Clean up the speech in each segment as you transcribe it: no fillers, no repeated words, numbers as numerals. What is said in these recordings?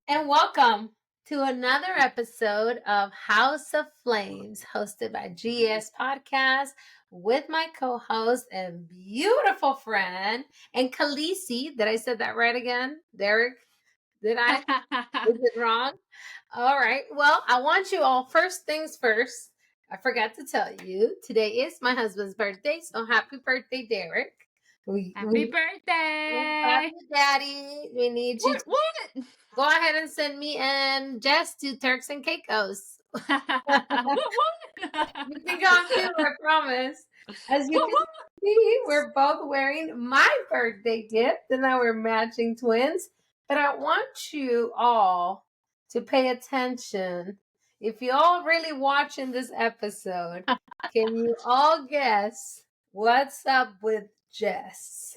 And welcome to another episode of House of Flames, hosted by GS Podcast with my co-host and beautiful friend and Khaleesi. Did I say that right again? Derek? Did I? Is it wrong? All right. Well, I want you all, first things first, I forgot to tell you, today is my husband's birthday, so happy birthday, Derek. Happy birthday! Daddy. We need you What? to go ahead and send me and Jess to Turks and Caicos. What? You can come too, I promise. As you can see, we're both wearing my birthday gift, and now we're matching twins. But I want you all to pay attention. If you all really watching this episode, can you all guess what's up with Jess?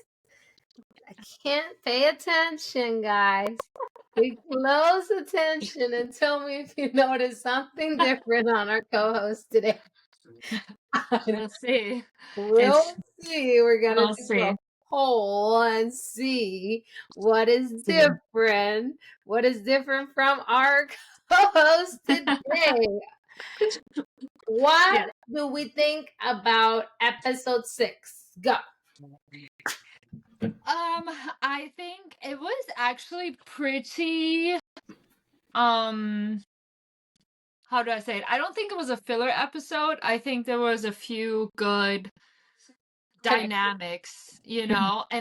I can't pay attention, guys. Pay close attention and tell me if you notice something different on our co-host today. We'll see. We'll see. We're gonna We'll do see. a poll and see what is different. What is different from our co-host today? What do we think about episode 6? Go. I think it was actually pretty, how do I say it? I don't think it was a filler episode. I think there was a few good dynamics, and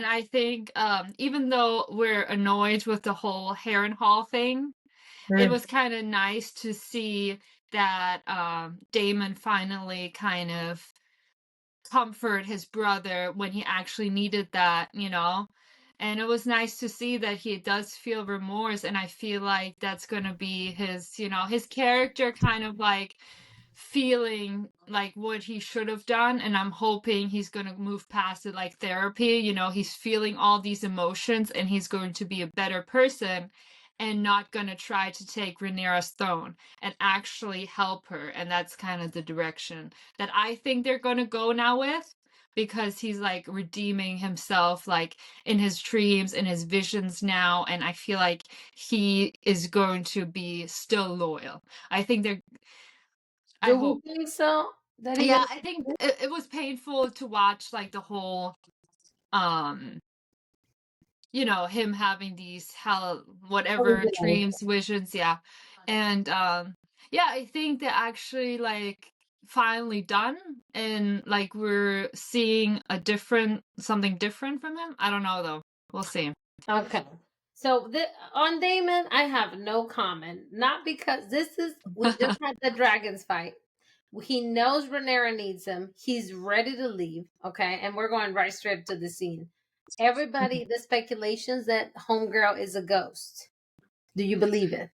I think, even though we're annoyed with the whole Harrenhal thing, it was kind of nice to see that Daemon finally kind of comfort his brother when he actually needed that, and it was nice to see that he does feel remorse, and I feel like that's gonna be his character kind of like feeling like what he should have done, and I'm hoping he's gonna move past it like therapy. He's feeling all these emotions and he's going to be a better person and not gonna try to take Rhaenyra's throne and actually help her, and that's kind of the direction that I think they're gonna go now with, because he's like redeeming himself like in his dreams and his visions now, and I feel like he is going to be still loyal. I think they're I Do hope. we think so? That he Yeah, I think it was painful to watch like the whole um him having these hell whatever dreams, visions, yeah. And yeah, I think they're actually like finally done, and like we're seeing something different from him. I don't know though. We'll see. Okay. So on Daemon, I have no comment. Not because we just had the dragons fight. He knows Rhaenyra needs him. He's ready to leave. Okay. And we're going right straight to the scene. Everybody, the speculations that Homegirl is a ghost. Do you believe it?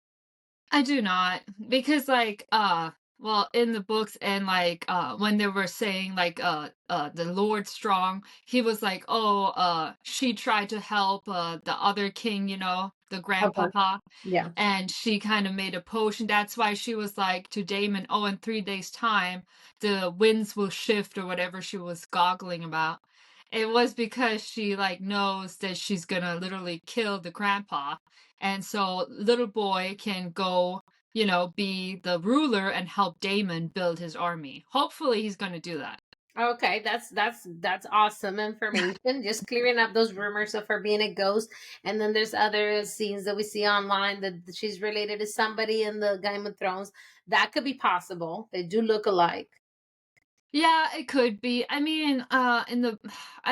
I do not, because like well, in the books, and like when they were saying like the Lord Strong, he was like, oh, she tried to help the other king, the grandpapa, Yeah. and she kind of made a potion. That's why she was like to Daemon, oh, in 3 days time the winds will shift, or whatever she was goggling about. It was because she like knows that she's gonna literally kill the grandpa, and so little boy can go, be the ruler and help Daemon build his army. Hopefully he's going to do that. Okay, that's awesome information. Just clearing up those rumors of her being a ghost, and then there's other scenes that we see online that she's related to somebody in the Game of Thrones. That could be possible. They do look alike. Yeah, it could be. I mean, I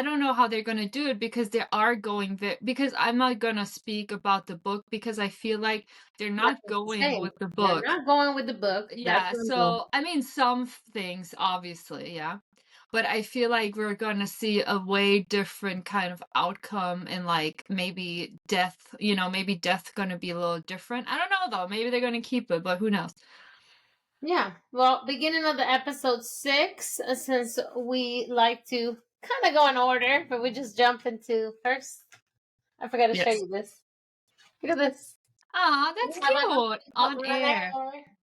don't know how they're gonna do it, because they are going because I'm not gonna speak about the book, because I feel like they're not going with the book. They're not going with the book. Yeah, so I mean, some things obviously, yeah. But I feel like we're gonna see a way different kind of outcome, and like maybe death, maybe death gonna be a little different. I don't know though. Maybe they're gonna keep it, but who knows? Yeah. Well, beginning of the episode 6, since we like to kind of go in order, but we just jump into first. I forgot to show you this. Look at this. Aw, that's cute. On air.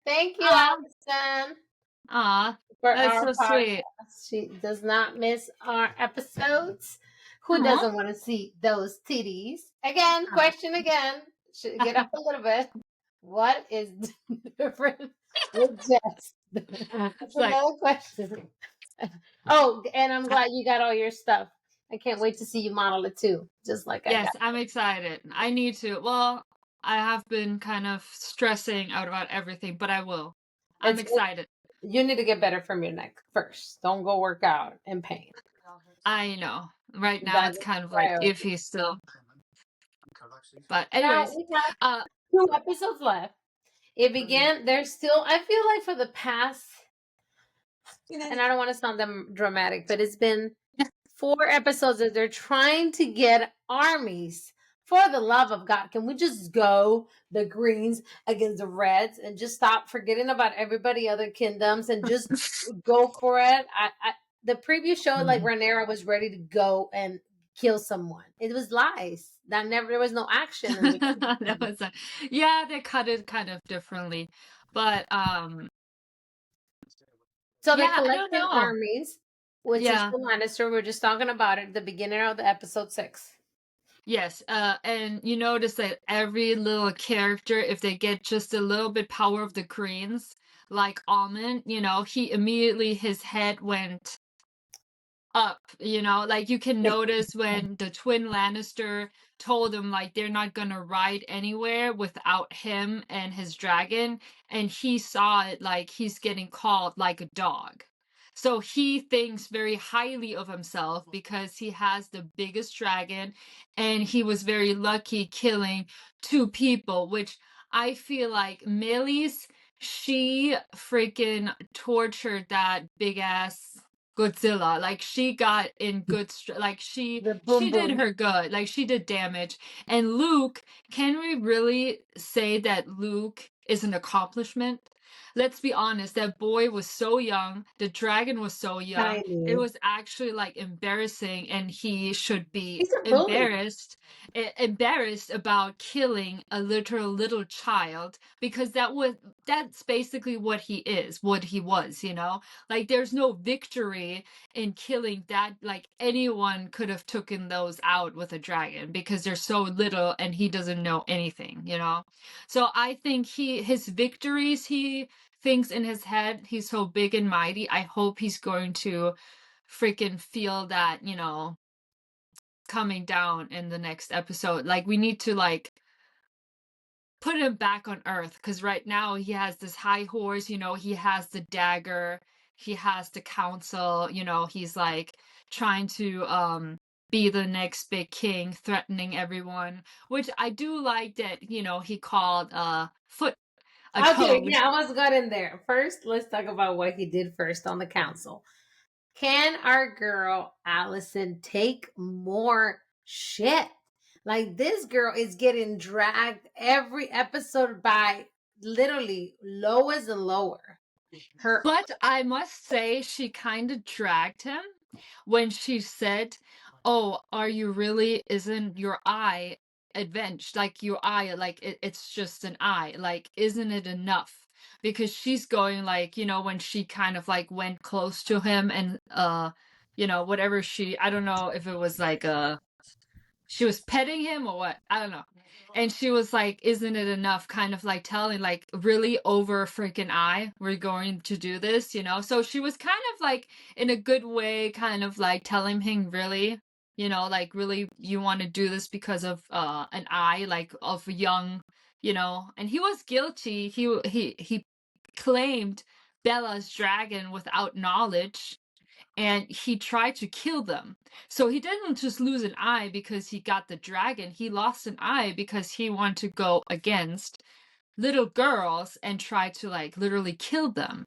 Thank you, Aw. Allison. Aw, For that's our so sweet. podcast. She does not miss our episodes. Who doesn't want to see those titties? Again, question again. Get up a little bit. What is different with Jess? That's It's like, another question. Oh, and I'm glad you got all your stuff. I can't wait to see you model it too, just like I got. yes, I'm excited. I need to. Well, I have been kind of stressing out about everything, but I will. I'm It's excited. you need to get better from your neck first. Don't go work out in pain. I know. Right now, That it's is kind of like priority. iffy still. But Now anyways, we have uh, 2 episodes left. It began. There's still. I feel like for the past, and I don't want to sound them dramatic, but it's been 4 episodes that they're trying to get armies. For the love of God, can we just go the Greens against the Reds and just stop forgetting about everybody other kingdoms and just go for it? The preview showed like Rhaenyra was ready to go and kill someone. It was lies. That never there was no action in the that was yeah, they cut it kind of differently. But so they're yeah, I don't collecting know. armies, which is Yeah. the Lannister. We are just talking about it at the beginning of the episode 6. Yes, and you notice that every little character, if they get just a little bit power of the Greens, like Almond, he immediately his head went up, like you can notice when the twin Lannister told him like they're not gonna ride anywhere without him and his dragon, and he saw it like he's getting called like a dog. So he thinks very highly of himself because he has the biggest dragon and he was very lucky killing 2 people, which I feel like Millie's she freaking tortured that big ass Godzilla. Like she got in good like The she boom did boom. her good. Like she did damage. And Luke, can we really say that Luke is an accomplishment? Let's be honest, that boy was so young, the dragon was so young. It Tiny. was actually like embarrassing and he should be He's a bully. embarrassed about killing a literal little child because that's basically what he is, what he was. Like there's no victory in killing that. Like anyone could have taken those out with a dragon because they're so little and he doesn't know anything. So I think his victories, he thinks in his head he's so big and mighty. I hope he's going to freaking feel that coming down in the next episode. Like we need to like put him back on earth because right now he has this high horse, he has the dagger, he has the council, he's like trying to be the next big king, threatening everyone, which I do like that, he called foot a Okay, toad. yeah, I was got in there. First, let's talk about what he did first on the council. Can our girl Allison take more shit? Like this girl is getting dragged every episode by literally lowest and lower. Her But I must say, she kind of dragged him when she said, "Oh, are you really? Isn't your eye avenged? Like your eye, like it's just an eye. Like, isn't it enough?" Because she's going like, when she kind of like went close to him and whatever I don't know if it was like she was petting him or what, I don't know, and she was like, isn't it enough, kind of like telling like really over freaking eye we're going to do this. So she was kind of like in a good way kind of like telling him really, like really you want to do this because of an eye like of young. And he was guilty. He claimed Bella's dragon without knowledge, and he tried to kill them. So he didn't just lose an eye because he got the dragon. He lost an eye because he wanted to go against little girls and try to like literally kill them.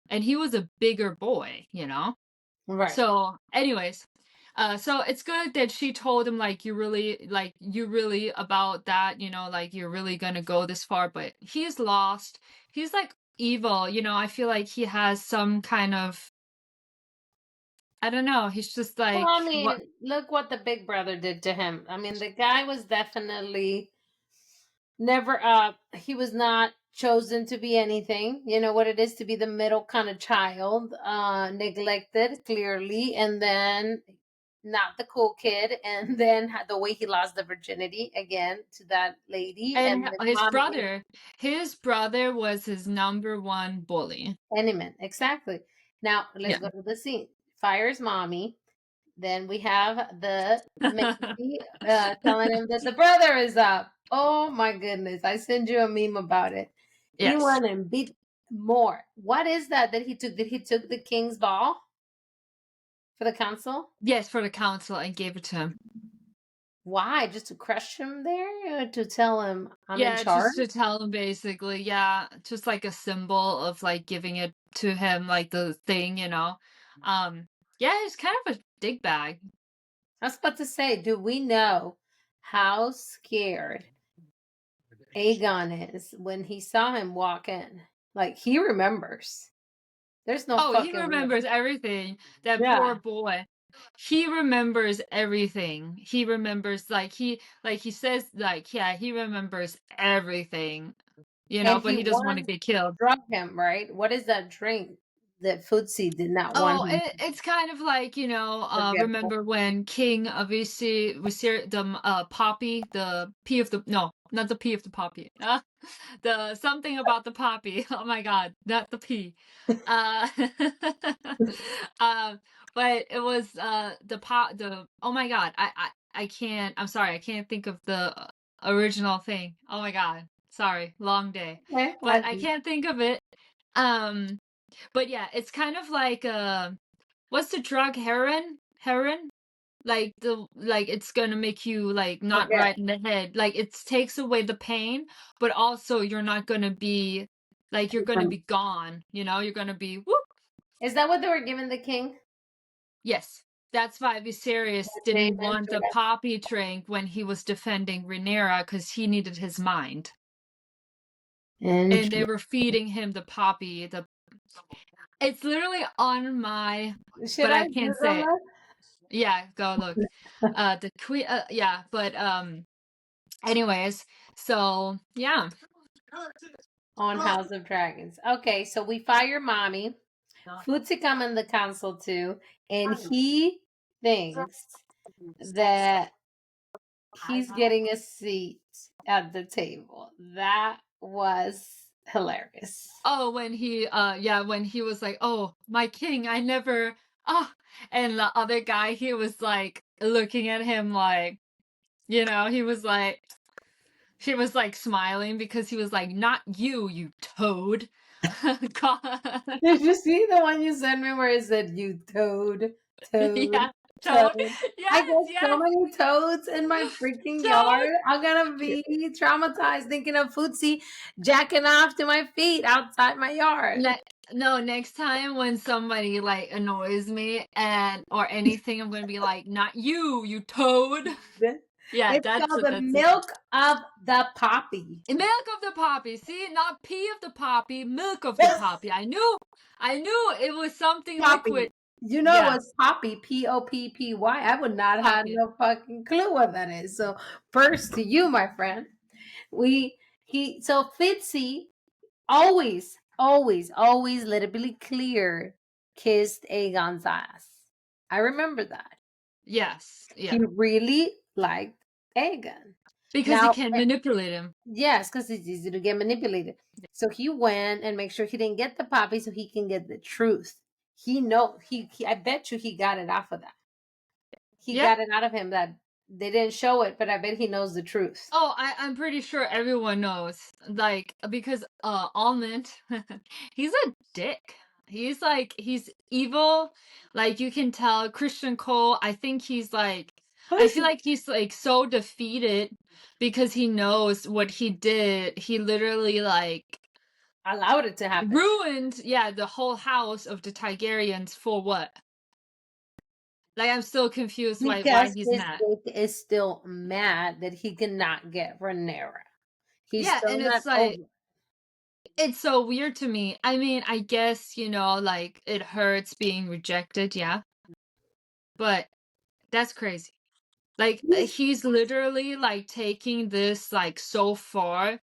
And he was a bigger boy. right. So, anyways, so it's good that she told him like you really about that, like you're really gonna go this far, but he's lost. He's like evil. I feel like he has some kind of, I don't know. He's just Well, like I what? mean, look what the big brother did to him. I mean, the guy was definitely never he was not chosen to be anything. You know what it is to be the middle kind of child, neglected clearly, and then not the cool kid, and then the way he lost the virginity again to that lady, and And his his mom brother was his number one bully. Ennyman. Exactly. Now let's Yeah. go to the scene. Fires mommy. Then we have the Macy telling him that the brother is up. Oh my goodness. I sent you a meme about it. He Yes. went and beat more. What is that he took? Did he took the king's ball for the council? Yes, for the council and gave it to him. Why? Just to crush him there? To tell him I'm in Yeah, charge? just to tell him basically, yeah, just like a symbol of like giving it to him, like the thing, you know. Um, yeah, it's kind of a dig bag. I was about to say, do we know how scared Aegon is when he saw him walk in? Like he remembers. There's no Oh, he fucking way. remembers everything. That poor Yeah. boy. He remembers everything. He remembers like he says like yeah, he remembers everything, you know, And but he he doesn't want to once get killed. drug him, right? What is that drink that Footsie did not want Oh, him it's kind of like, to get? remember when King obviously was the poppy, the pea of the no, not the pea of the poppy. The something about the poppy. Oh my God, not the pea. Uh, um, but it was the oh my God, I can't. I'm sorry, I can't think of the original thing. Oh my God, sorry, long day, Okay, but I I see. can't think of it. Um, but yeah, it's kind of like what's the drug? Heroin? Heroin? Like it's gonna make you like not Forget. right in the head. Like it takes away the pain, but also you're not gonna be like you're gonna be gone. You know, you're gonna be whoop. Is that what they were giving the king? Yes, that's why Viserys didn't Daemon want the drug? poppy drink when he was defending Rhaenyra because he needed his mind, and they were feeding him the poppy. The it's literally on my, Should but I I can't say it. Google Yeah, go look. it? The queen. Yeah, but anyways, so yeah. On House of Dragons. Okay, so we fire mommy. Footsie come in the council too, and he thinks that he's getting a seat at the table. That was hilarious. Oh, when he yeah, when he was like, "Oh, my king, I never oh," and the other guy, he was like looking at him like, you know, he was like smiling because he was like, "Not you, you toad." God. Did you see the one you sent me where it said you toad, toad, Yeah, toad. toad? I Yes, got so yes. many toads in my freaking Toad. yard. I'm gonna be traumatized thinking of Footsie jacking off to my feet outside my yard. Ne no, next time when somebody, like, annoys me and or anything, I'm gonna be like, "Not you, you toad." Yeah, It's that's called it, the that's it. milk of the poppy. Milk of the poppy, see? Not pea of the poppy, milk of the poppy. I knew it was something Poppy. liquid. You know Yes, what's poppy? Poppy. I would not have poppy. no fucking clue what that is. So first to you, my friend. We he so Fitzy always let it be clear kissed Aegon's ass. I remember that. Yes, He yeah. really liked Aegon. Because he Now, can manipulate him. yes, because it's easy to get manipulated. So he went and make sure he didn't get the poppy so he can get the truth. He know he I bet you he got it off of that. He Yeah. got it out of him that they didn't show it, but I bet he knows the truth. Oh, I'm pretty sure everyone knows. Like, because Almond, he's a dick. He's like he's evil. Like you can tell Christian Cole, I think he's like I feel like he's like so defeated because he knows what he did. He literally like Allowed it to happen. ruined, yeah, the whole house of the Targaryens for what? Like I'm still confused why Because he's his mad. dick is still mad that he cannot get Rhaenyra. He's Yeah, still and not it's like over. it's so weird to me. I mean, I guess, like it hurts being rejected, yeah. But that's crazy. Like He's, he's literally like taking this like so far.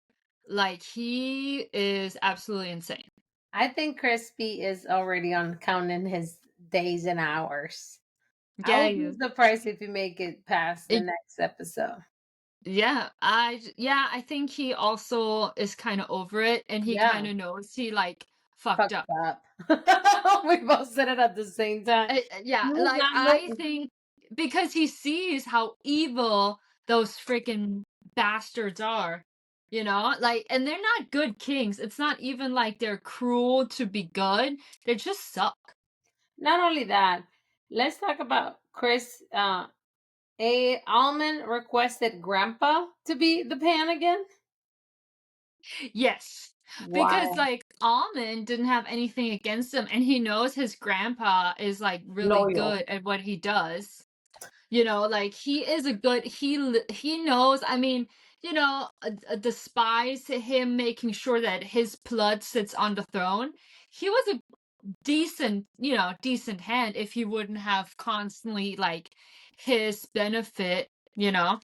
Like he is absolutely insane. I think Crispy is already on counting his days and hours. I Yeah, will he be is. surprised if you make it past the It next episode. yeah, I think he also is kinda over it, and he Yeah, kinda knows he, like, fucked fucked up. up. We both said it at the same time. Yeah, He was like, not I looking. think because he sees how evil those freaking bastards are, you know? Like, and they're not good kings. It's not even like they're cruel to be good. They just suck. Not only that, let's talk about Chris. A Almond requested Grandpa to be the pan again. Yes. Because, Why? like, Almond didn't have anything against him, and he knows his grandpa is, like, really Loyal. good at what he does. You know, like, he is a good he knows, I mean, despise him making sure that his blood sits on the throne, he was a decent hand if he wouldn't have constantly, like, his benefit, you know?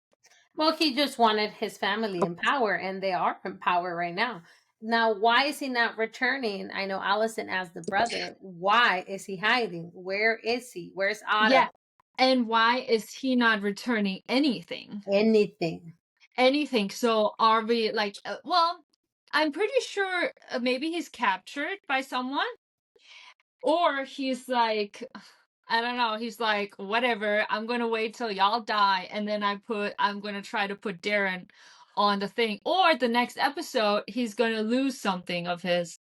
Well, he just wanted his family in power, and they are in power right now. Now, why is he not returning? I know Allison asked the brother, why is he hiding? Where is he? Where's Otto? Yeah, and why is he not returning anything? Anything. Anything, so are we, like, well, I'm pretty sure, maybe he's captured by someone, or he's like, I don't know, he's like, "Whatever, I'm gonna wait till y'all die, and then I'm gonna try to put Darren on the thing." Or the next episode, he's gonna lose something of his,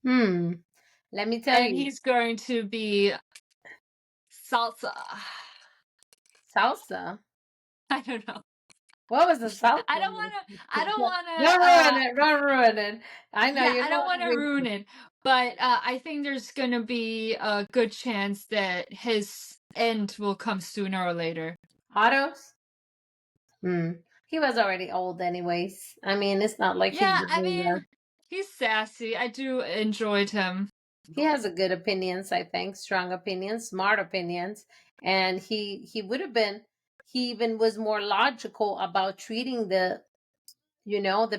Hmm. Let me tell and you, he's going to be salsa. salsa. I don't know. What was the salsa? I don't Don't wanna, ruin it. Don't ruin it. I know yeah, you're I don't wanna ruin not. it, but, I think there's gonna be a good chance that his end will come sooner or later. Otto's? Hmm. He was already old, anyways. I mean, it's not like he's Yeah, the I ruler. mean, he's sassy, I do enjoyed him. He has a good opinions, I think, strong opinions, smart opinions, and he would have been. He even was more logical about treating the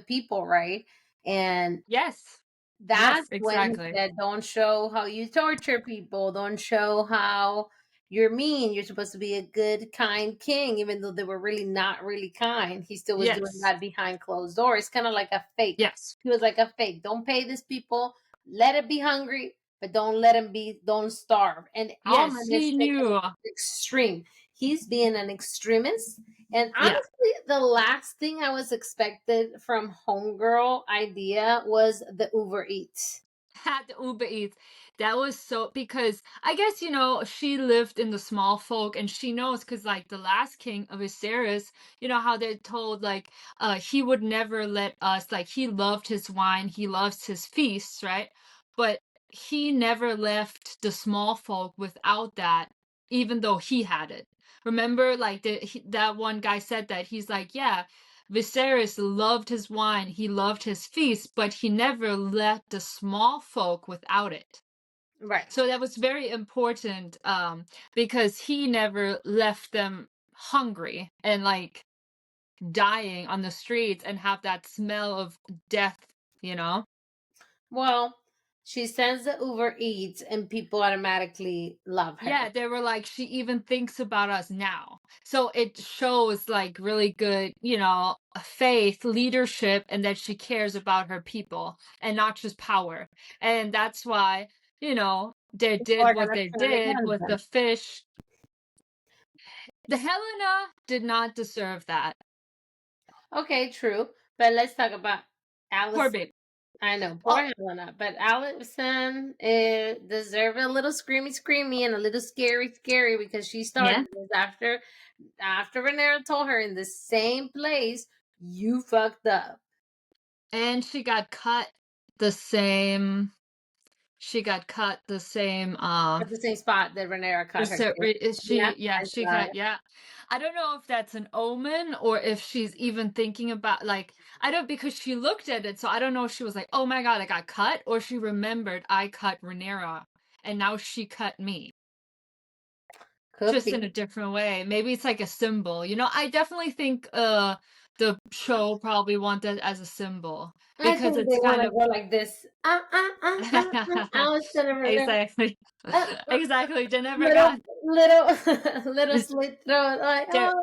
people right, and Yes. Yes, that's when he exactly. said, "Don't show how you torture people. Don't show how you're mean. You're supposed to be a good, kind king, even though they were really not really kind." He still was doing Yes. that behind closed doors, kind of like a fake. Yes. He was like a fake. Don't pay these people. Let it be hungry, but don't let them be. Don't starve. And Yes, Almond is he taking knew. it to the extreme. He's being an extremist. And Yeah. honestly, the last thing I was expected from Homegirl idea was the Uber Eats. Had the Uber Eats. That was so because I guess, she lived in the small folk and she knows because like the last king of Viserys, how they told like he would never let us like he loved his wine, he loves his feasts, right? But he never left the small folk without that, even though he had it. Remember, like that one guy said that he's like, yeah, Viserys loved his wine, he loved his feast, but he never let the small folk without it. Right. So that was very important because he never left them hungry and like dying on the streets and have that smell of death, you know? Well, she sends the Uber Eats and people automatically love Yeah, her. they were like, she even thinks about us now. So it shows like really good, faith, leadership, and that she cares about her people and not just power. And that's why, they People did are what gonna they turn did against with the them. fish. The Helena did not deserve that. Okay, true. But let's talk about Poor Alice. babe. I know, poor Oh, Helena. But Allison deserved a little screamy, screamy, and a little scary, scary because she yeah. started this after Rhaenyra told her in the same place, "You fucked up." And the same, she got cut the same, At the same spot that Rhaenyra cut her So, too. is Yeah, yeah, I she saw got it. yeah. I don't know if that's an omen or if she's even thinking about like I don't because she looked at it, so I don't know if she was like, "Oh my god, I got cut," or she remembered I cut Rhaenyra and now she cut me. Could Just in be. a different way. Maybe it's like a symbol. I definitely think the show probably want that as a symbol I because think they it's want kind to of go like this. I was gonna exactly. uh, Exactly. They never little, got little slit throat. Like, they oh,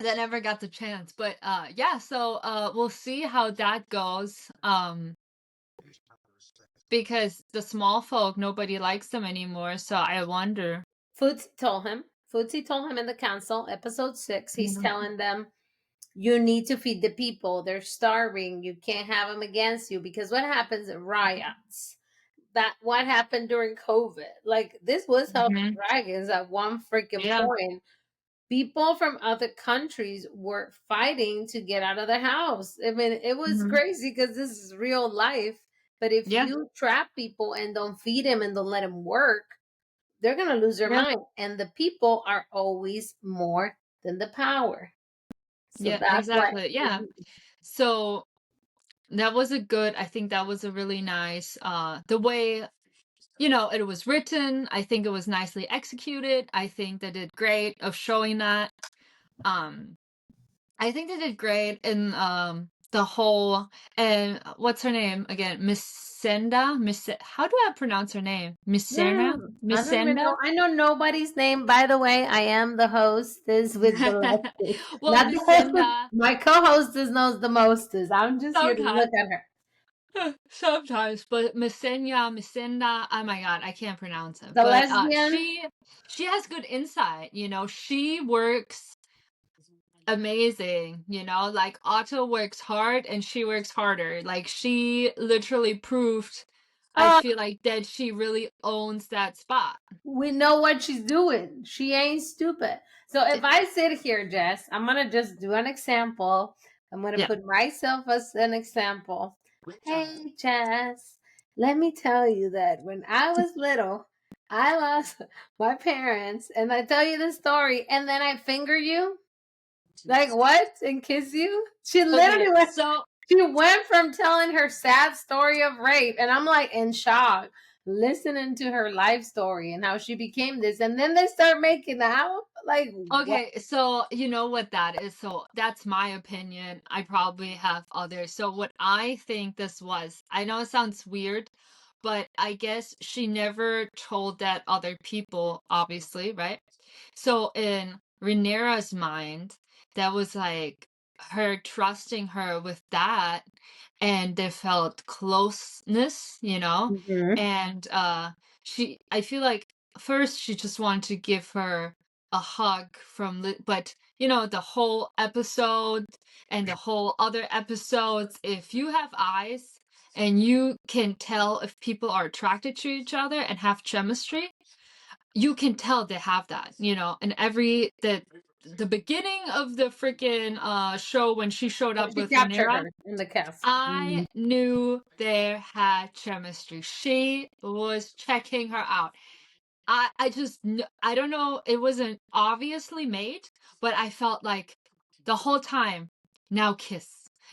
they never got the chance. But yeah, so we'll see how that goes. Because the small folk, nobody likes them anymore, so I wonder. Footsie told him. Footsie told him in the council, episode 6. He's Mhm. telling them, you need to feed the people. They're starving. You can't have them against you because what happens at riots? That what happened during COVID? Like this was House of Mhm. Dragons at one freaking Yeah. point. People from other countries were fighting to get out of the house. I mean, it was Mhm. crazy because this is real life. But if Yeah. you trap people and don't feed them and don't let them work, they're gonna lose their Yeah. mind. And the people are always more than the power. So Yeah, that's what. exactly. Yeah. So that was a good, I think that was a really nice the way, it was written. I think it was nicely executed. I think they did great of showing that. Um I think they did great in the whole, and what's her name again? How do I pronounce her name? I don't even know. I know nobody's name. By the way, I am the hostess with the lessons. Well, Not the hostess. Misinda My co-hostess knows the mostest. I'm just here to look sometimes. at her. Sometimes, but Misinda, oh my god, I can't pronounce it. The But lesbian. she has good insight, she works amazing, like Otto works hard and she works harder. Like she literally proved, I Oh, feel like, that she really owns that spot. we know what she's doing. She ain't stupid. So if It- I sit here, Jess, I'm gonna just do an example. I'm gonna yeah. put myself as an example. Hey, Jess, let me tell you that when I was little, I lost my parents, and I tell you the story, and then I finger you. Like what? And kiss you? She Okay, literally went. so She went from telling her sad story of rape, and I'm like in shock, listening to her life story and how she became this, and then they start making out. Like what? okay, so you know what that is. So that's my opinion. I probably have others. So what I think this was, I know it sounds weird, but I guess she never told that other people, obviously, right? So in Rhaenyra's mind, that was like her trusting her with that, and they felt closeness, Mhm. and I feel like first she just wanted to give her a hug but the whole episode and the whole other episodes, if you have eyes and you can tell if people are attracted to each other and have chemistry, you can tell they have that, and the beginning of the freaking show when she showed When up she with captured Rhaenyra, her in the castle. I knew they had chemistry. She was checking her out. I just I don't know, it wasn't obviously made, but I felt like the whole time, now kiss.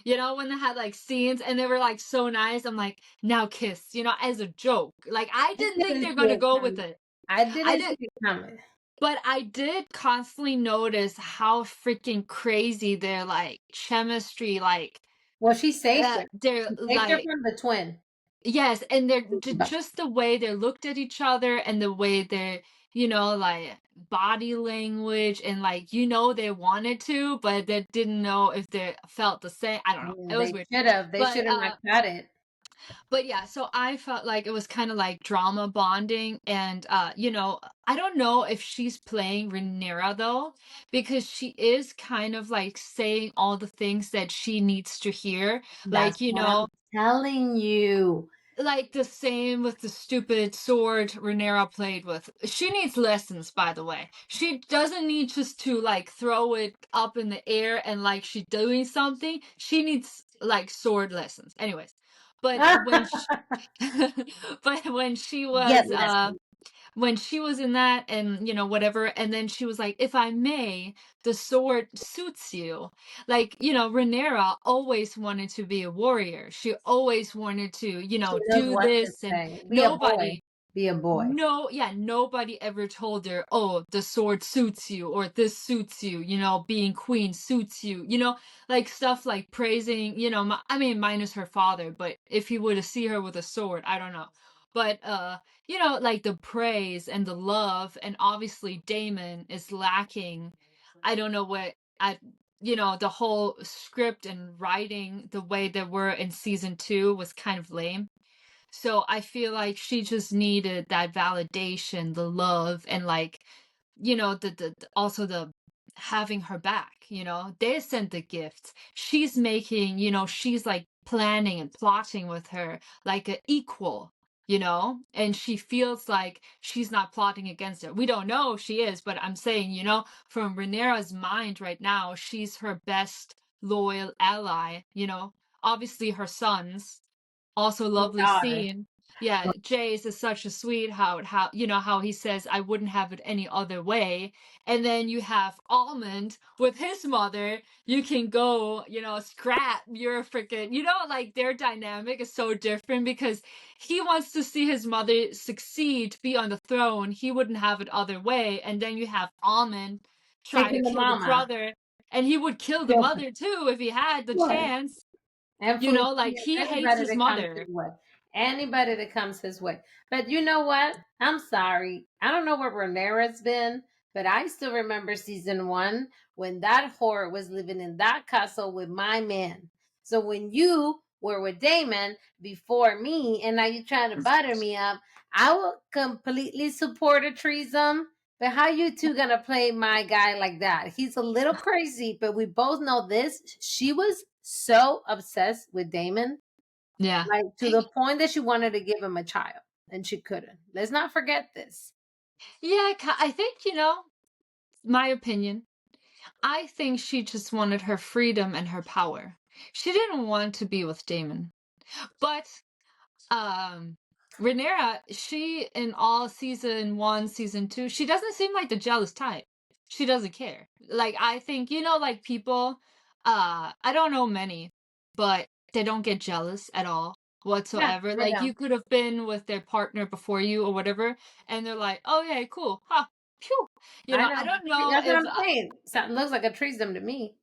When they had like scenes and they were like so nice, I'm like, now kiss, as a joke. Like I I didn't think didn't they're see gonna it go with coming. it. I I didn't see did, it coming. but I did constantly notice how freaking crazy their like chemistry, like Well, she saved her. they're She saved her like, from the twin. yes, and they're just the way they looked at each other and the way they're, like body language and like, they wanted to, but they didn't know if they felt the same. I don't know. It was They weird. should have. They But should have not cut it. but yeah, so I felt like it was kind of like drama bonding and I don't know if she's playing Rhaenyra though, because she is kind of like saying all the things that she needs to hear. That's Like, what I'm telling you. like the same with the stupid sword Rhaenyra played with. She needs lessons, by the way. She doesn't need just to like throw it up in the air and like she's doing something. She needs like sword lessons. Anyways, but when she, but Get lessons. when she was in that and whatever, and then she was like, if I may, the sword suits you. Like, Rhaenyra always wanted to be a warrior. She always wanted to She knows do what to this, and say. Be a boy. nobody be a boy. No, yeah, nobody ever told her, "Oh, the sword suits you," or "This suits you," "Being queen suits you," like stuff like praising, I mean, minus her father, but if he would have seen her with a sword, I don't know. But like the praise and the love, and obviously Damon is lacking. I don't know what I the whole script and writing the way they were in season 2 was kind of lame. So I feel like she just needed that validation, the love, and like, also the having her back, They sent the gifts. She's making, she's like planning and plotting with her like an equal, and she feels like she's not plotting against her. We don't know if she is, but I'm saying, from Rhaenyra's mind right now, she's her best loyal ally, obviously her sons also lovely Daughter. scene. Yeah, Jace is such a sweetheart. How he says, "I wouldn't have it any other way." And then you have Almond with his mother. You can go, scrap. You're a freaking, like their dynamic is so different because he wants to see his mother succeed, be on the throne. He wouldn't have it other way. And then you have Almond try to Taking the kill the mama. brother, and he would kill the Children. mother too if he had the Of course. chance. And food. Like he hates Anybody his that comes mother. his way. Anybody that comes his way. But you know what? I'm sorry. I don't know where Rhaenyra's been, but I still remember season 1 when that whore was living in that castle with my man. So when you were with Daemon before me and now you're trying to butter me up, I will completely support a treason. But how you two gonna play my guy like that? He's a little crazy, but we both know this. She was so obsessed with Damon, Yeah. like to the point that she wanted to give him a child, and she couldn't. Let's not forget this. Yeah, I think, my opinion, I think she just wanted her freedom and her power. She didn't want to be with Damon. But um Rhaenyra, she in all season 1, season 2, she doesn't seem like the jealous type. She doesn't care. Like I think, like people, I don't know many, but they don't get jealous at all Yeah, whatsoever. they Like don't. you could have been with their partner before you or whatever, and they're like, "Oh yeah, cool. Huh. Phew." I I know. don't know That's what if I'm saying. Something looks like a treason to me.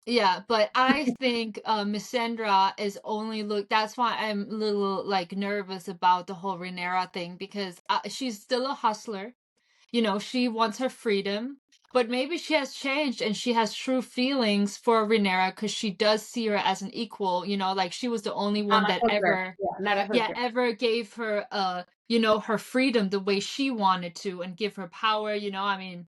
yeah, but I think Missandra is only look. That's why I'm a little like nervous about the whole Rhaenyra thing because she's still a hustler. She wants her freedom, but maybe she has changed and she has true feelings for Rhaenyra because she does see her as an equal. Like she was the only one Not a that hooker. ever, Yeah, not a yeah, hooker. ever gave her, her freedom the way she wanted to and give her power. I mean,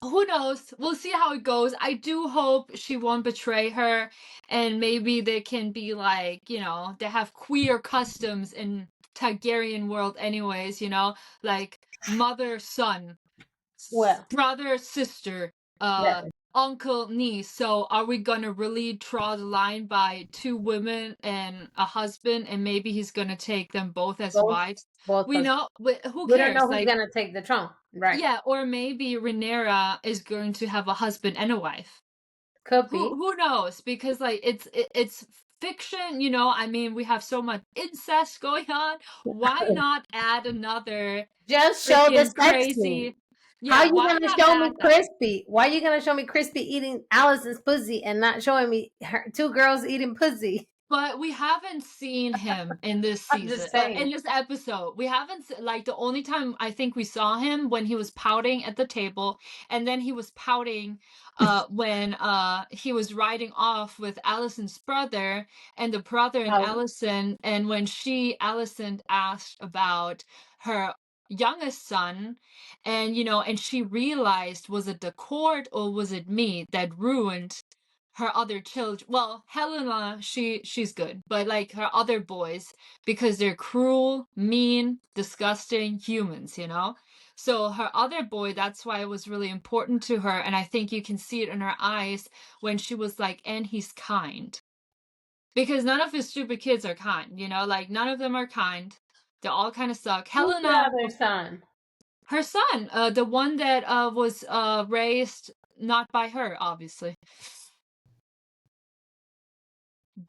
who knows? We'll see how it goes. I do hope she won't betray her, and maybe they can be like, they have queer customs in Targaryen world, anyways. Like mother son, Well, brother sister, yeah, uncle niece. So are we gonna really draw the line by 2 women and a husband, and maybe he's gonna take them both as both, wives? both. We know, but who We don't know cares? who's Like gonna take the throne, right? yeah, or maybe Rhaenyra is going to have a husband and a wife. Could Who be. who knows? Because like it's fiction, I mean, we have so much incest going on. Why not add another Just show the freaking sex scene. crazy? How Yeah, you why gonna not show me add that? Crispy? Why you gonna show me Crispy eating Allison's pussy and not showing me her 2 girls eating pussy? But we haven't seen him in this I'm season, just saying. in this episode. We haven't like the only time I think we saw him when he was pouting at the table, and then he was pouting when he was riding off with Allison's brother and the brother and Oh, Allison, and when Allison asked about her youngest son, and and she realized, was it the court or was it me that ruined her other children. Well, Helena, she's good, but like her other boys, because they're cruel, mean, disgusting humans, So her other boy, that's why it was really important to her, and I think you can see it in her eyes when she was like, "And he's kind," because none of his stupid kids are kind, like none of them are kind. They all kind of suck. who's the Helena, other son? her son, the one that was raised not by her, obviously.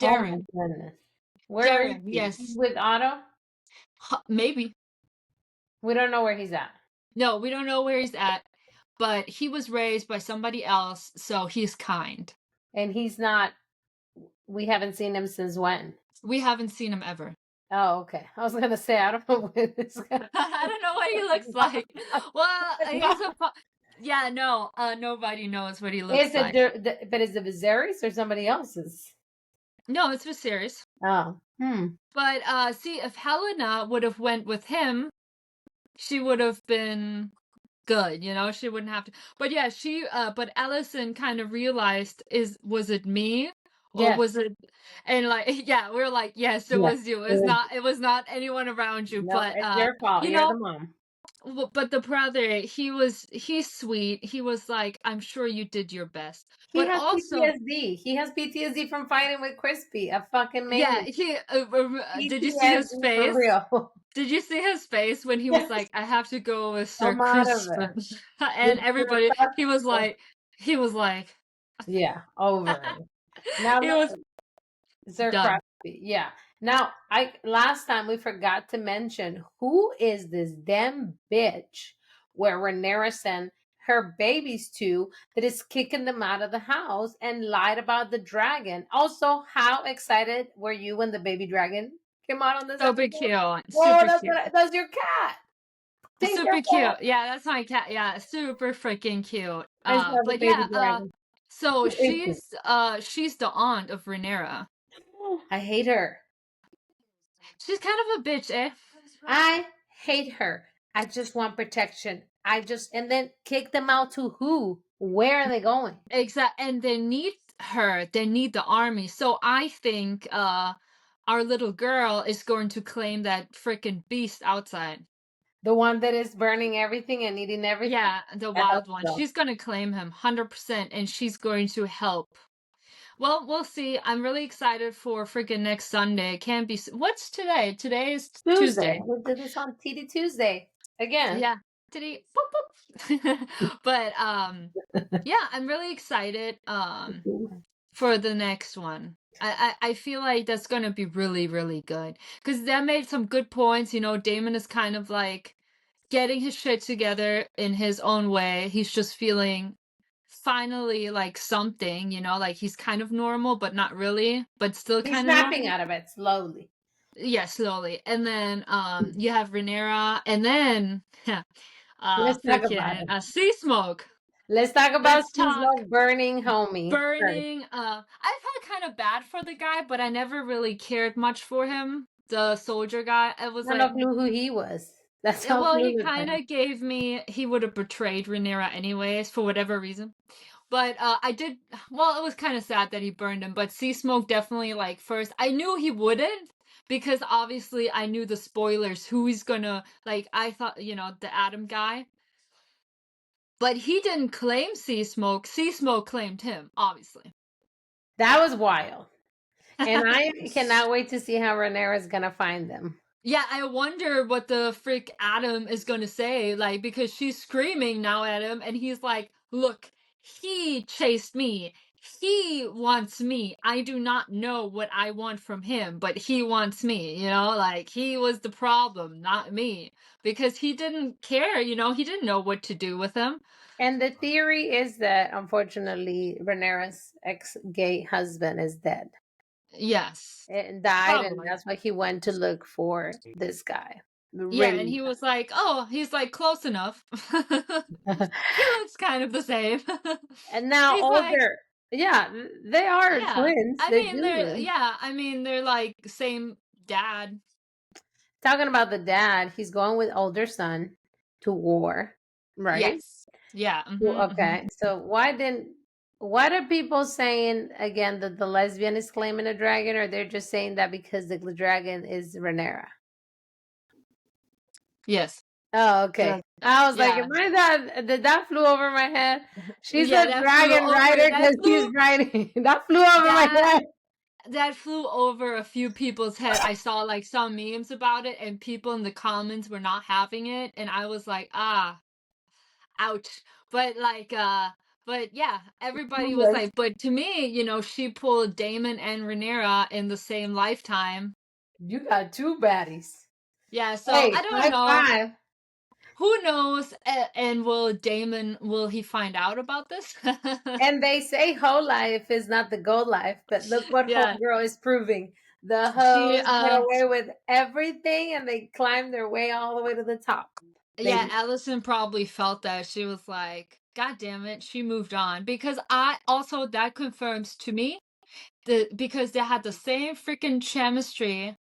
Oh my Darren. goodness. Where is Darren, he? He's yes. with Otto? Maybe. We don't know where he's at. No, we don't know where he's at, but he was raised by somebody else, so he's kind. And he's not, we haven't seen him since when? We haven't seen him ever. Oh, okay. I was going to say, I don't know when this guy. I don't know what he looks like. Well, he's a yeah, no, nobody knows what he looks Is like. it, but is it Viserys or somebody else's? No, it's Viserys. Oh, But see, if Helena would have went with him, she would have been good, you know, she wouldn't have to. But yeah, but Allison kind of realized, was it me? Or yes. was it, and like, yeah, we're like, yes, it Yes. was you. It was not anyone around you. No, But it's your fault. you You're know, the mom. but the brother, he's sweet. He was like, I'm sure you did your best. He But has also, PTSD. He has PTSD from fighting with Crispy, a fucking yeah, man. did you see his PTSD for face? real. Did you see his face when he was Yes. like, I have to go with Sir I'm out of Crispin? it. And everybody, he was like, Yeah, over it. Now he was Sir done. Crosby. Yeah. Now last time we forgot to mention who is this damn bitch where Rhaenyra sent her babies to that is kicking them out of the house and lied about the dragon. Also, how excited were you when the baby dragon came out on this Super episode? cute. Oh, Super cute. that's your cat. Take your Super cat. cute. Yeah, that's my cat. Yeah, super freaking cute. I saw the But baby yeah, dragon. so Thank you. she's the aunt of Rhaenyra. I hate her. She's kind of a bitch, eh? I hate her. I just want protection. And then kick them out to who? Where are they going? Exactly, and they need her. They need the army. So I think our little girl is going to claim that freaking beast outside. The one that is burning everything and eating everything? Yeah, the I hope wild one. so. She's gonna claim him 100%, and she's going to help. Well, we'll see. I'm really excited for freaking next Sunday. It can't be. What's today? Today is Tuesday. Tuesday. We did this on TD Tuesday. Again. Yeah, today. Boop, boop. But yeah, I'm really excited for the next one. I feel like that's gonna be really, really good. Because they made some good points. You know, Damon is kind of like getting his shit together in his own way. He's just feeling finally like something, you know, like he's kind of normal, but not really, but still He's kind of snapping normal. out of it slowly. Yeah, slowly. And then you have Rhaenyra, and then Let's talk about freaking it. Sea Smoke. Let's talk about Let's talk Smoke burning homie first. burning. I felt kind of bad for the guy, but I never really cared much for him. The soldier guy. It was I have no like, clue who he was. That's how well, he clueless I kind am. of gave me, he would have betrayed Rhaenyra anyways for whatever reason. But I did. Well, it was kind of sad that he burned him. But Sea Smoke definitely, like, first. I knew he wouldn't, because obviously I knew the spoilers. Who he's gonna, like? I thought, you know, the Adam guy. But he didn't claim Sea Smoke. Sea Smoke claimed him, obviously. That was wild. And I cannot wait to see how Rhaenyra is gonna find them. Yeah, I wonder what the frick Adam is gonna say, like, because she's screaming now at him, and he's like, look, he chased me. He wants me. I do not know what I want from him, but he wants me, you know, like, he was the problem, not me. Because he didn't care, you know, he didn't know what to do with him. And the theory is that unfortunately Rhaenyra's ex-gay husband is dead. Yes, And died, and probably. that's why he went to look for this guy. Yeah, and Really. he was like, oh, he's like, close enough. He looks kind of the same. And now He's like, older. Yeah, they are yeah. twins. They do look. I mean, they're like same dad. Talking about the dad, he's going with older son to war, right? Yes. Yeah. Okay. So what are people saying again that the lesbian is claiming a dragon, or they're just saying that because the dragon is Rhaenyra? Yes. Oh, okay. I was like, Yeah. am I that flew over my head? She's Yeah, a dragon rider because she's riding. That flew over my head. that flew over a few people's head. I saw like some memes about it, and people in the comments were not having it, and I was like, ouch. But like but yeah, everybody was Yes. like, but to me, you know, she pulled Daemon and Rhaenyra in the same lifetime. You got two baddies. Yeah, so I Hey, don't high know. five. Who knows? And will he find out about this? And they say whole life is not the goal life, but look what Yeah, homegirl is proving. The she hoes get away with everything and they climb their way all the way to the top, yeah, baby. Allison probably felt that. She was like, God damn it, she moved on. Because I also that confirms to me because they had the same freaking chemistry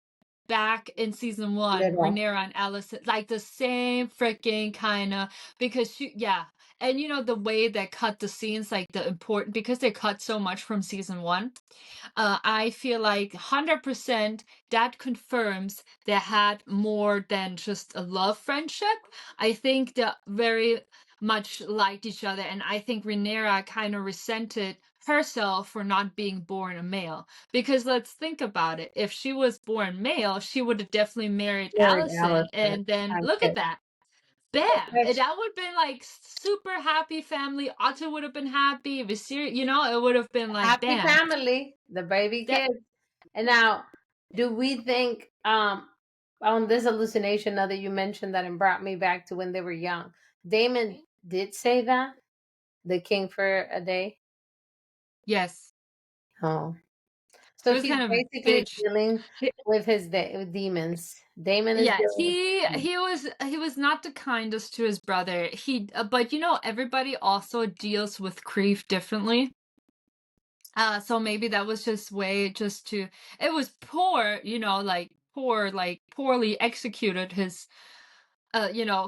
back in season one, Little. Rhaenyra and Allison, like the same freaking kind of because yeah, and the way they cut the scenes, like the important because they cut so much from season one. I feel like 100% that confirms they had more than just a love friendship. I think they very much liked each other, and I think Rhaenyra kind of resented herself for not being born a male. Because let's think about it. If she was born male, she would have definitely married Lord Allison, Allison. and then I look at kid. that. Bam! Bitch. That would have been like super happy family. Otto would have been happy. Viserion, it would have been like Happy bam. family, the baby That kids. And now, do we think on this hallucination, now that you mentioned that and brought me back to when they were young, Damon did say that? The king for a day? yes. Oh. It So was he's kind of basically bitch. dealing He- with with demons. Damon is Yeah, dealing he with he was not the kindest to his brother. But everybody also deals with grief differently. So maybe that was just way just to it was poor, like poor, like poorly executed his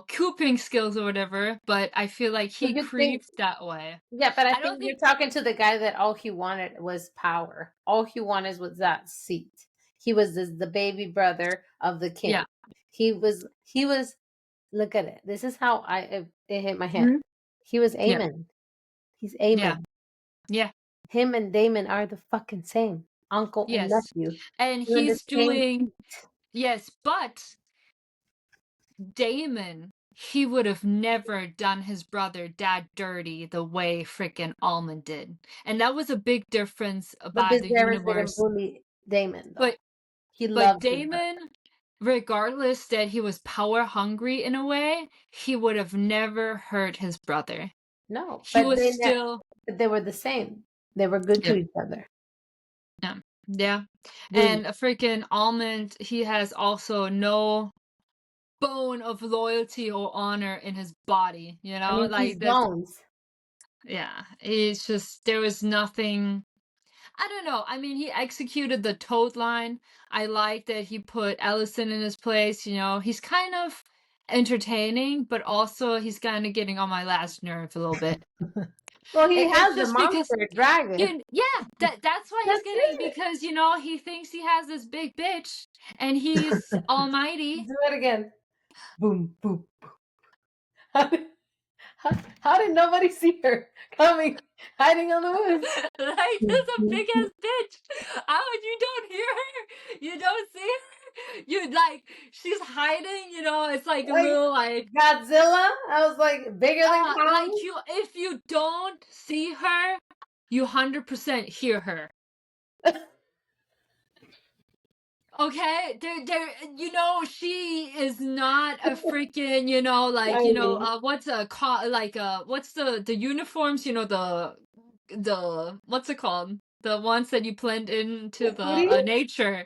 cooping skills or whatever, but I feel like so he you think, grieved that way. yeah, but I I don't think you're think talking to the guy that all he wanted was power. All he wanted was that seat. He was the baby brother of the king. yeah. He was look at it. This is how it hit my head. Mhm. He was Yeah. Amen. He's Yeah. Amen. Yeah. Him and Damon are the fucking same. Uncle and Yes. nephew. And They're in the he's same doing yes, but Damon, he would have never done his brother that dirty the way frickin' Almond did. And that was a big difference but by the Viserys didn't universe. bully Damon though. But He but loved his brother. Damon, regardless that he was power hungry in a way, he would have never hurt his brother. No, He but was still but they were the same. They were good to yeah, each other. yeah, yeah. Really. And a freaking Almond, he has also no bone of loyalty or honor in his body, I mean, he's like that's bones. yeah, it's just there was nothing. I don't know. I mean, he executed the toad line. I like that he put Ellison in his place. He's kind of entertaining, but also he's kind of getting on my last nerve a little bit. Well, he It's has the just because, monster dragon. yeah, that's why he's That's getting it. because he thinks he has this big bitch and he's almighty. Do it again. Boom, boom. How did, how did nobody see her coming, hiding on the woods? Like, Boom, this a boom, big boom. ass bitch. How you don't hear her? You don't see her? You like she's hiding. It's like a Like little like Godzilla. I was like bigger than like Kong. you if you don't see her, you 100% hear her. Okay, she is not a freaking, like, Tiny. what's a like what's the uniforms, the what's it called? The ones that you blend into the Hootie? nature.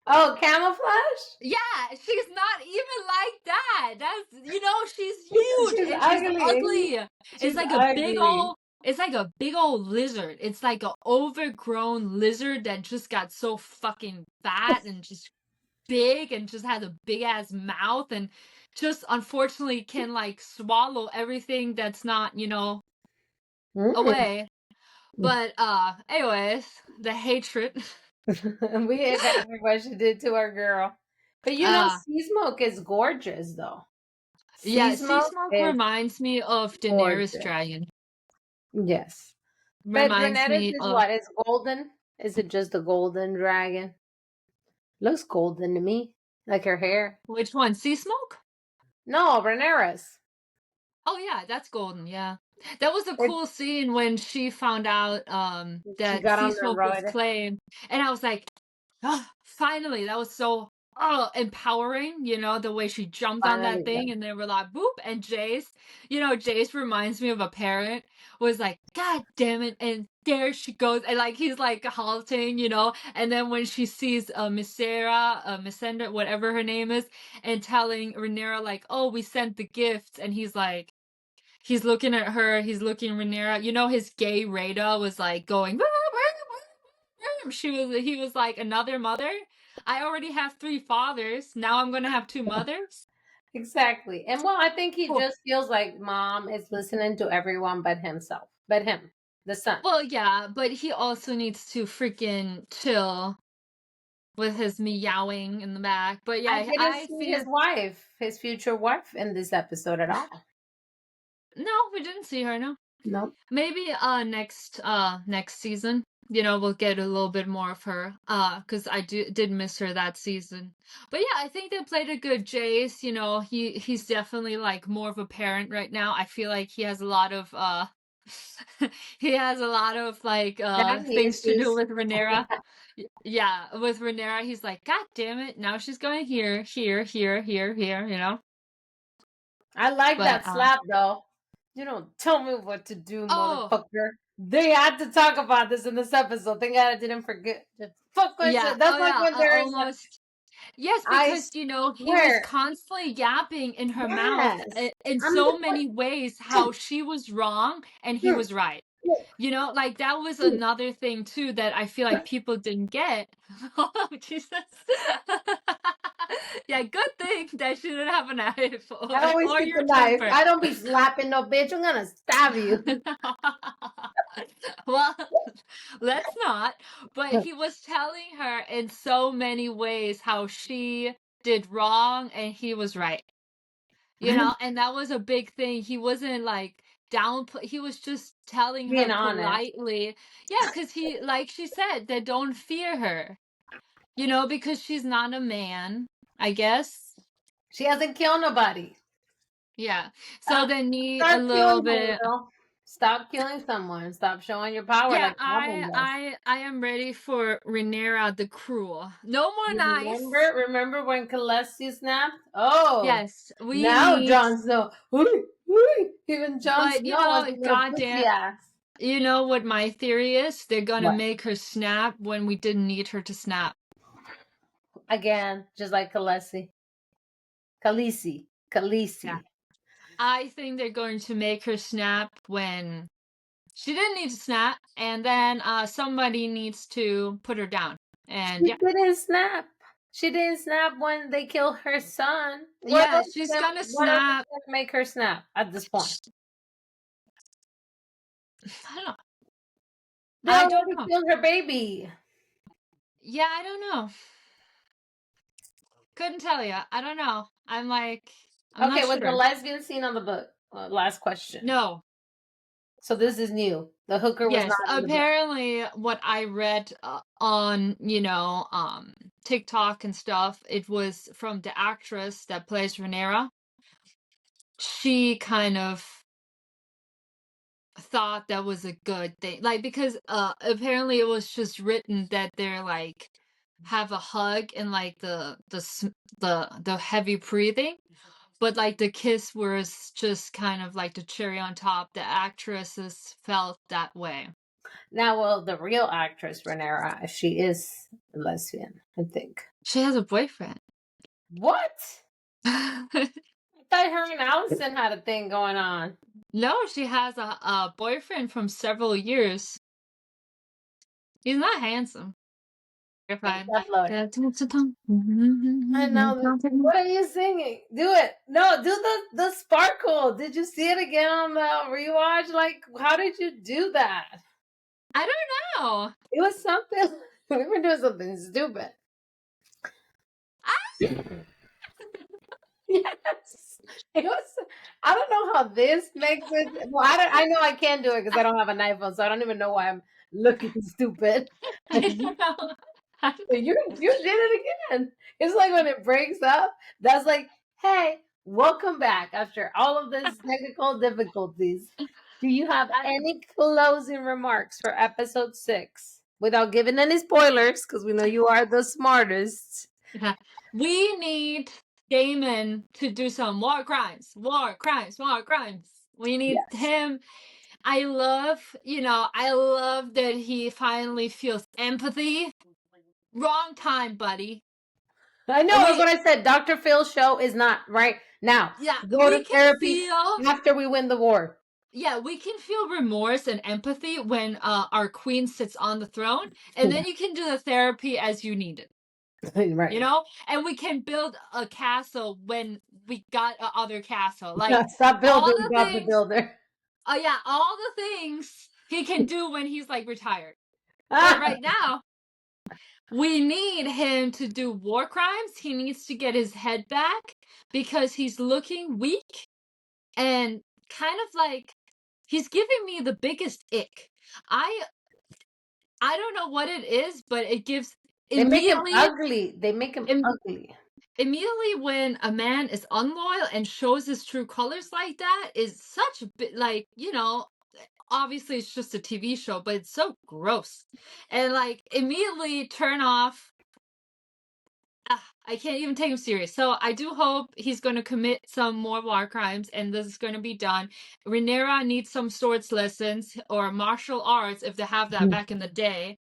Oh, camouflage? Yeah, she's not even like that. That's she's huge She's and she's ugly. ugly. It's She's like ugly. a big old lizard. It's like a overgrown lizard that just got so fucking fat and just big and just has a big ass mouth and just unfortunately can like swallow everything that's not, Mm. away. But anyways, the hatred. We hate that for what she did to our girl. But uh Sea Smoke is gorgeous though. Sea yeah, sea Smoke smoke is reminds me of Daenerys gorgeous. Dragon. Yes. But Reminds Renetta's me is of what? Is golden? Is it just a golden dragon? Looks golden to me. Like her hair. which one? Sea smoke? No, Rhaenyra's. Oh yeah, that's golden, yeah. That was a It, cool scene when she found out she that got sea on the smoke was road. claimed. And I was like, ah, finally, that was so empowering, the way she jumped on that Finally, thing and they were like, boop. And Jace reminds me of a parent, was like, God damn it. And there she goes. And like, he's like halting, and then when she sees Missandra, whatever her name is, and telling Rhaenyra like, oh, we sent the gifts. And he's like, he's looking at her, he's looking at Rhaenyra, his gay radar was like going, he was like, another mother? I already have 3 fathers. Now I'm gonna have 2 mothers? exactly. And well, I think he Well, just feels like mom is listening to everyone but himself, but him, the son. well, yeah, but he also needs to freaking chill with his meowing in the back. But I yeah, didn't I see his feel wife, his future wife, in this episode at all. no, we didn't see her, no. Nope. Maybe next season, we'll get a little bit more of her. Because I did miss her that season. But yeah, I think they played a good Jace. He's definitely like more of a parent right now. I feel like he has a lot of he has a lot of like Daddy things to do issues. with Rhaenyra. Yeah, with Rhaenyra, he's like, God damn it, now she's going here, here, here, here, here. I like But that slap though. You don't tell me what to do, oh motherfucker. They had to talk about this in this episode. Thank God I didn't forget. Fuck yeah, myself. That's oh like yeah, when there is a, almost. Yes, I because he was swear. constantly yapping in her mouth Yes. in I'm the so many ways how she was wrong and he was right. Like that was another thing too that I feel like people didn't get. Oh, Jesus. Yeah, good thing that she didn't have a knife I always or keep your the knife. temper. I don't be slapping no bitch. I'm gonna stab you. Well, let's not. But he was telling her in so many ways how she did wrong and he was right. And that was a big thing. He wasn't like downplay. He was just telling her Being honest. politely. Yeah, because like she said, they don't fear her. Because she's not a man, I guess. She hasn't killed nobody. Yeah. So Stop, they need a start little killing them, bit. girl. Stop killing someone. Stop showing your power Yeah, like Goblin does. I am ready for Rhaenyra the Cruel. No more nice. Remember when Khaleesi snapped? Oh, Yes, we now need, Jon Snow. Whoo, whoo. Even Jon but Snow has a little pussy goddamn, ass. you know what my theory is? They're gonna What? make her snap when we didn't need her to snap. Again, just like Khaleesi. Khaleesi. Yeah. Khaleesi. I think they're going to make her snap when she didn't need to snap, and then somebody needs to put her down. And She yeah. didn't snap. She didn't snap when they killed her son. Yeah, she's gonna What else is snap. gonna make her snap at this point? I don't know. They I don't already know. killed her baby. Yeah, I don't know. Couldn't tell you. I don't know. I'm Okay, not was the sure. lesbian scene on the book? Last question. No. So this is new. The hooker was Yes, not in the book. apparently what I read on, TikTok and stuff, it was from the actress that plays Rhaenyra. She kind of thought that was a good thing. Like because apparently it was just written that they're like have a hug and like the heavy breathing. But like the kiss was just kind of like the cherry on top. The actresses felt that way. Now, well, the real actress Rhaenyra, she is a lesbian, I think. She has a boyfriend. What? I thought her and Allison had a thing going on. No, she has a boyfriend from several years. He's not handsome. You're fine. Upload. I know. What What are you singing? Do it. No, do the sparkle. Did you see it again on the rewatch? Like, how did you do that? I don't know. It was something. We were doing something stupid. Yes. It was. I don't know how this makes it. Well, I know I can't do it because I don't have an iPhone, so I don't even know why I'm looking stupid. I don't know. You did it again. It's like when it breaks up. That's like, hey, welcome back after all of this technical difficulties. Do you have any closing remarks for episode 6 without giving any spoilers? Because we know you are the smartest. We need Daemon to do some war crimes, war crimes, war crimes. We need Yes. him. I love that he finally feels empathy. Wrong time, buddy. I know is We what I said. Dr. Phil's show is not right now. Yeah, Go we to can therapy feel after we win the war. yeah, we can feel remorse and empathy when our queen sits on the throne, and then you can do the therapy as you need it. Right. And we can build a castle when we got a other castle, like Stop all building, the Bob the things. Builder. Oh yeah, all the things he can do when he's like retired. But Ah, right now, we need him to do war crimes. He needs to get his head back because he's looking weak and kind of like he's giving me the biggest ick. I I don't know what it is, but it gives they make him immediately ugly. They make him im- ugly. immediately when a man is unloyal and shows his true colors like that is such a bit like, obviously it's just a TV show, but it's so gross. And like immediately turn off. I can't even take him serious. So I do hope he's going to commit some more war crimes and this is going to be done. Rhaenyra needs some swords lessons or martial arts if they have that back in the day.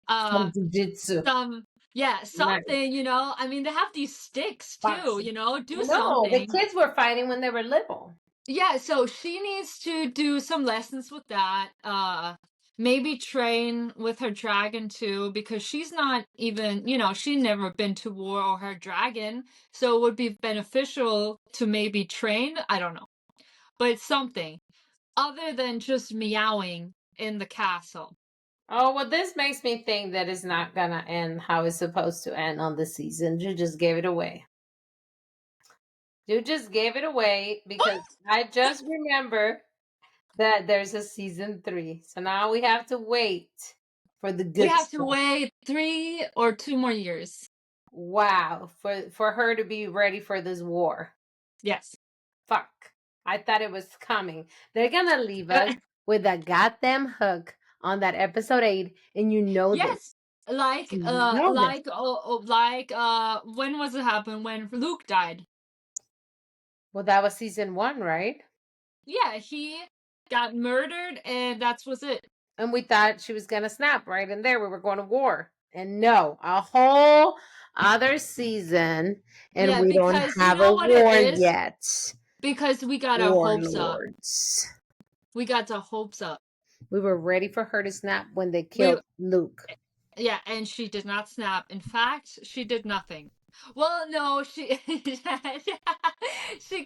Some Uh jujitsu. Nice. something, I mean they have these sticks too, Boxing. do No, the something. kids were fighting when they were little. Yeah, so she needs to do some lessons with that. Maybe train with her dragon too, because she's not even, she's never been to war or her dragon. So it would be beneficial to maybe train. I don't know. But it's something other than just meowing in the castle. Oh, well, this makes me think that it's not going to end how it's supposed to end on the season. You just gave it away. You just gave it away because I just remember that there's a season 3. So now we have to wait for the We good have to stuff. wait 3 or 2 more years. Wow, for her to be ready for this war. Yes. Fuck. I thought it was coming. They're gonna leave us with a goddamn hook on that episode 8, and you know this. Yes. Like You know this. when was it happen when Luke died? Well, that was season 1, right? Yeah, he got murdered and that was it. And we thought she was gonna snap right in there. We were going to war. And no, a whole other season, and Yeah, we don't because you have a know what it war is? yet. Because we got our hopes up. Warlords. We got our hopes up. We were ready for her to snap when they We killed Luke. Yeah, and she did not snap. In fact, she did nothing. Well, no, she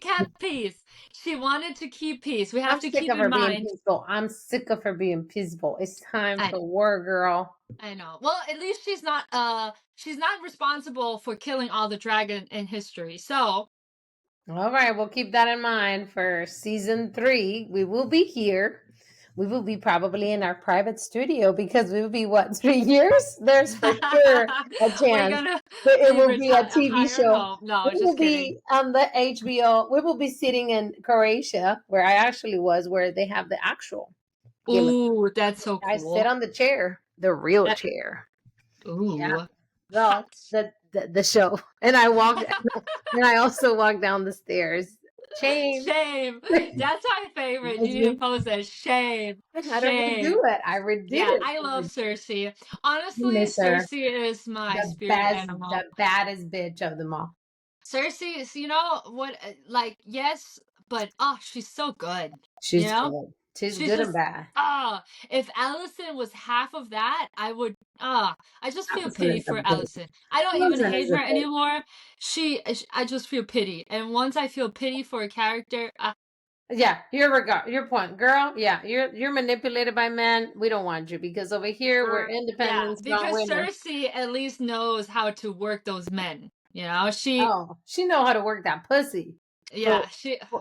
kept peace. She wanted to keep peace. We have I'm to sick keep of in her being mind. peaceful. I'm sick of her being peaceful. It's time I for war, girl. I know. Well, at least she's not responsible for killing all the dragon in history. So, All right, we'll keep that in mind for season 3. We will be here. We will be probably in our private studio because we will be, what, 3 years? There's for sure a we're chance gonna that it be will be a retire TV hire show. home. No, We will just kidding. be on the HBO. We will be sitting in Croatia, where I actually was, where they have the actual Game of Ooh, that's so Thrones. I sit cool. on the chair, the real That chair. Yeah. ooh, Well, hot. the show. And I walked and I also walked down the stairs. Shame. Shame. That's my favorite. You As need to you- post that. Shame. I don't redo Shame. it. I redid Yeah, it. I love Cersei. I Honestly, miss her. Cersei is my The spirit best, the animal. baddest bitch of them all. Cersei is, what, like, yes, but she's so good. You She's know, good. She's she's good and just bad. if Allison was half of that, I would I just feel Allison pity is a for bitch. Allison. I don't even Allison hate is a her bitch. anymore. I just feel pity, and once I feel pity for a character, Yeah, your point, girl. Yeah, you're manipulated by men. We don't want you because over here we're yeah, independent, strong because women. Cersei at least knows how to work those men. She, Oh, she know how to work that pussy. But yeah,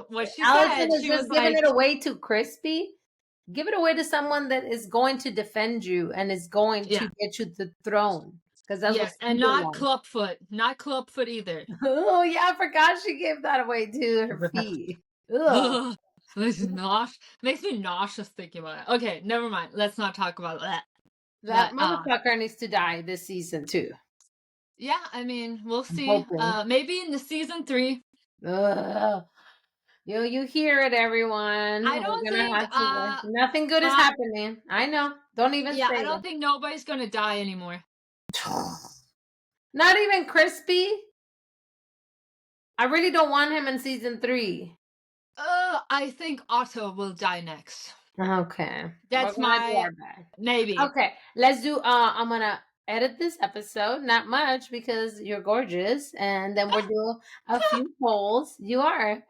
what she Allison said, is she was just giving like, it away too crispy. Give it away to someone that is going to defend you and is going yeah, to get you the throne. Because that's what yes, and Stephen not wants. Clubfoot, not Clubfoot either. Oh yeah, I forgot she gave that away to her fee. Ugh. Ugh, makes me nauseous thinking about it. Okay, never mind. Let's not talk about that. That But motherfucker needs to die this season too. Yeah, I mean, we'll I'm see. hoping. Maybe in the season 3. Ugh. You hear it, everyone. I We're don't gonna think have to wait. Nothing good is my happening. I know. Don't even yeah, I say don't think nobody's gonna die anymore. that. Not even Crispy. I really don't want him in season 3. I think Otto will die next. Okay. We're That's gonna do my our best. maybe. Okay, let's do I'm gonna edit this episode, not much because you're gorgeous, and then we'll do a few polls. You are.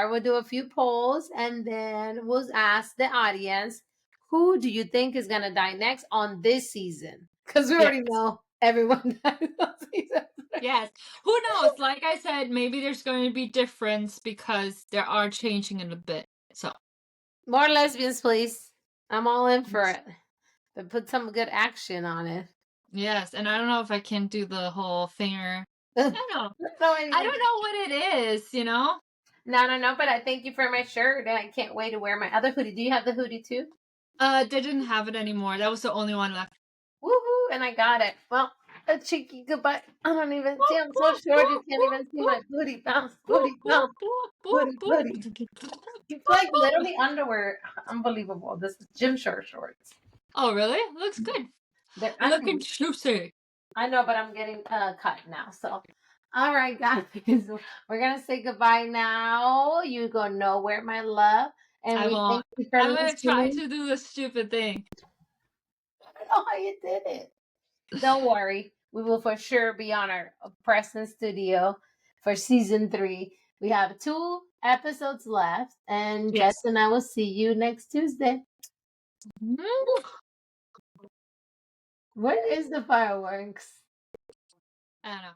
We'll do a few polls and then we'll ask the audience who do you think is gonna die next on this season? Because we Yes. already know everyone dies on season 3. Yes. Who knows? Like I said, maybe there's going to be difference because they are changing it a bit. So More lesbians, please. I'm all in for it. But put some good action on it. yes, and I don't know if I can do the whole finger. I don't know. No, I don't know what it is, you know? no, but I thank you for my shirt, and I can't wait to wear my other hoodie. Do you have the hoodie too? They didn't have it anymore. That was the only one left. Woohoo! And I got it. Well, a cheeky goodbye. I don't even see. I'm so short. You can't even see my booty bounce. Booty bounce. Booty. It's like literally underwear. Unbelievable. This is gym shorts. Oh, really? Looks good. They're Looking undies. juicy. I know, but I'm getting cut now. So, all right, guys, we're gonna say goodbye now. You gonna know where my love, and I we thank won't. you for I'm gonna try listening. to do the stupid thing. I don't know how you did it. Don't worry, we will for sure be on our Preston studio for season 3. We have 2 episodes left, and Jess Yes. and I will see you next Tuesday. What is the fireworks? I don't know.